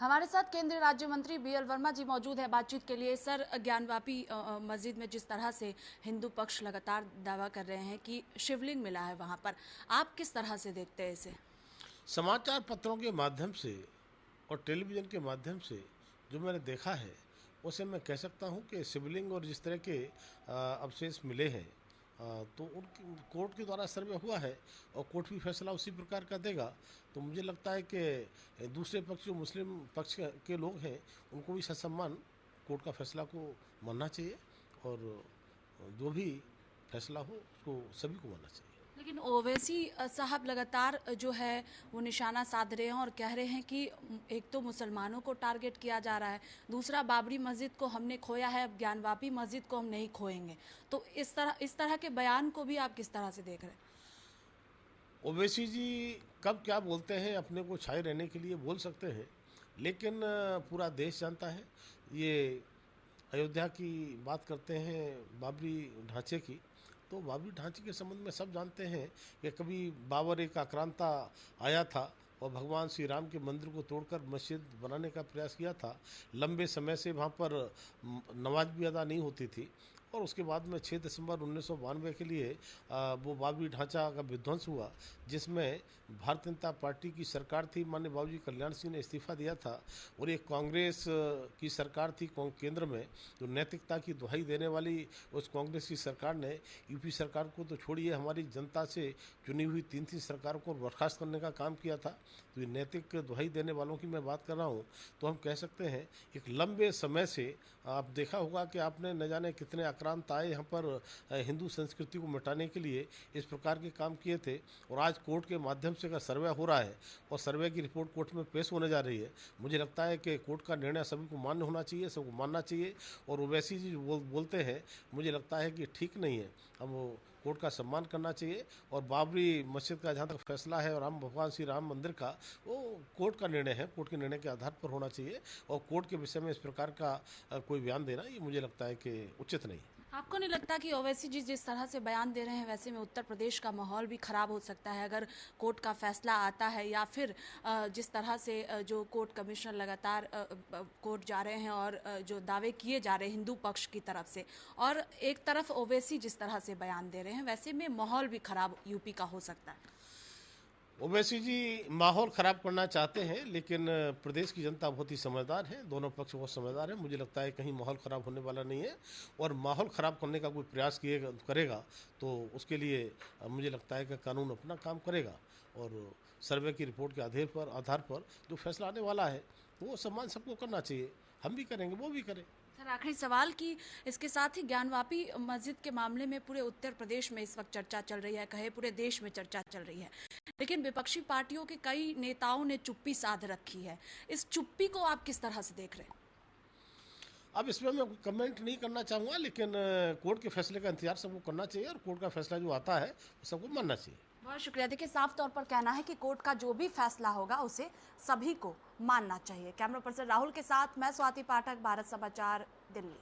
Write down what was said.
हमारे साथ केंद्रीय राज्य मंत्री बीएल वर्मा जी मौजूद है बातचीत के लिए। सर, ज्ञानवापी मस्जिद में जिस तरह से हिंदू पक्ष लगातार दावा कर रहे हैं कि शिवलिंग मिला है वहां पर, आप किस तरह से देखते हैं इसे? समाचार पत्रों के माध्यम से और टेलीविज़न के माध्यम से जो मैंने देखा है, उसे मैं कह सकता हूं कि शिवलिंग और जिस तरह के अवशेष मिले हैं, तो उनकी कोर्ट के द्वारा सर्वे हुआ है और कोर्ट भी फैसला उसी प्रकार का देगा। तो मुझे लगता है कि दूसरे पक्ष जो मुस्लिम पक्ष के लोग हैं, उनको भी ससम्मान कोर्ट का फैसला को मानना चाहिए और जो भी फैसला हो उसको सभी को मानना चाहिए। लेकिन ओवैसी साहब लगातार जो है वो निशाना साध रहे हैं और कह रहे हैं कि एक तो मुसलमानों को टारगेट किया जा रहा है, दूसरा बाबरी मस्जिद को हमने खोया है, अब ज्ञानवापी मस्जिद को हम नहीं खोएंगे। तो इस तरह के बयान को भी आप किस तरह से देख रहे हैं? ओवैसी जी कब क्या बोलते हैं, अपने को छाए रहने के लिए बोल सकते हैं, लेकिन पूरा देश जानता है। ये अयोध्या की बात करते हैं, बाबरी ढांचे की, तो बाबरी ढांचे के संबंध में सब जानते हैं कि कभी बाबर एक आक्रांता आया था और भगवान श्री राम के मंदिर को तोड़कर मस्जिद बनाने का प्रयास किया था। लंबे समय से वहाँ पर नमाज भी अदा नहीं होती थी और उसके बाद में 6 दिसंबर 1992 के लिए वो बाबरी ढांचा का विध्वंस हुआ, जिसमें भारतीय जनता पार्टी की सरकार थी। माननीय बाबूजी कल्याण सिंह ने इस्तीफा दिया था और एक कांग्रेस की सरकार थी केंद्र में, तो नैतिकता की दुहाई देने वाली उस कांग्रेस की सरकार ने यूपी सरकार को तो छोड़िए, हमारी जनता से चुनी हुई 3 सरकारों को बर्खास्त करने का काम किया था। तो ये नैतिक दुहाई देने वालों की मैं बात कर रहा हूँ। तो हम कह सकते हैं एक लंबे समय से आप देखा होगा कि आपने न जाने कितने आक्रांत आए यहाँ पर हिंदू संस्कृति को मिटाने के लिए इस प्रकार के काम किए थे, और आज कोर्ट के माध्यम से अगर सर्वे हो रहा है और सर्वे की रिपोर्ट कोर्ट में पेश होने जा रही है, मुझे लगता है कि कोर्ट का निर्णय सभी को मान्य होना चाहिए, सबको मानना चाहिए। और ओवैसी जी बोलते हैं, मुझे लगता है कि ठीक नहीं है। हम वो कोर्ट का सम्मान करना चाहिए और बाबरी मस्जिद का जहाँ तक फैसला है और भगवान श्री राम मंदिर का, वो कोर्ट का निर्णय है, कोर्ट के निर्णय के आधार पर होना चाहिए। और कोर्ट के विषय में इस प्रकार का कोई बयान देना, ये मुझे लगता है कि उचित नहीं है। आपको नहीं लगता कि ओवैसी जी जिस तरह से बयान दे रहे हैं, वैसे में उत्तर प्रदेश का माहौल भी खराब हो सकता है अगर कोर्ट का फैसला आता है, या फिर जिस तरह से जो कोर्ट कमिश्नर लगातार कोर्ट जा रहे हैं और जो दावे किए जा रहे हैं हिंदू पक्ष की तरफ से, और एक तरफ ओवैसी जिस तरह से बयान दे रहे हैं, वैसे में माहौल भी खराब यूपी का हो सकता है? ओवैसी जी माहौल ख़राब करना चाहते हैं, लेकिन प्रदेश की जनता बहुत ही समझदार है, दोनों पक्ष बहुत समझदार हैं। मुझे लगता है कहीं माहौल ख़राब होने वाला नहीं है, और माहौल ख़राब करने का कोई प्रयास करेगा तो उसके लिए मुझे लगता है कि कानून अपना काम करेगा और सर्वे की रिपोर्ट के आधार पर जो फैसला आने वाला है, तो वो सम्मान सबको करना चाहिए। हम भी करेंगे, वो भी करें। सर, आखिरी सवाल कि इसके साथ ही ज्ञानवापी मस्जिद के मामले में पूरे उत्तर प्रदेश में इस वक्त चर्चा चल रही है, कहे पूरे देश में चर्चा चल रही है, लेकिन विपक्षी पार्टियों के कई नेताओं ने चुप्पी साध रखी है। इस चुप्पी को आप किस तरह से देख रहे हैं? अब इसमें मैं कमेंट नहीं करना चाहूँगा, लेकिन कोर्ट के फैसले का इंतजार सबको करना चाहिए और कोर्ट का फैसला जो आता है वो सबको मानना चाहिए। बहुत शुक्रिया। देखिए, साफ तौर पर कहना है कि कोर्ट का जो भी फैसला होगा उसे सभी को मानना चाहिए। कैमरा पर्सन राहुल के साथ मैं स्वाति पाठक, भारत समाचार, दिल्ली।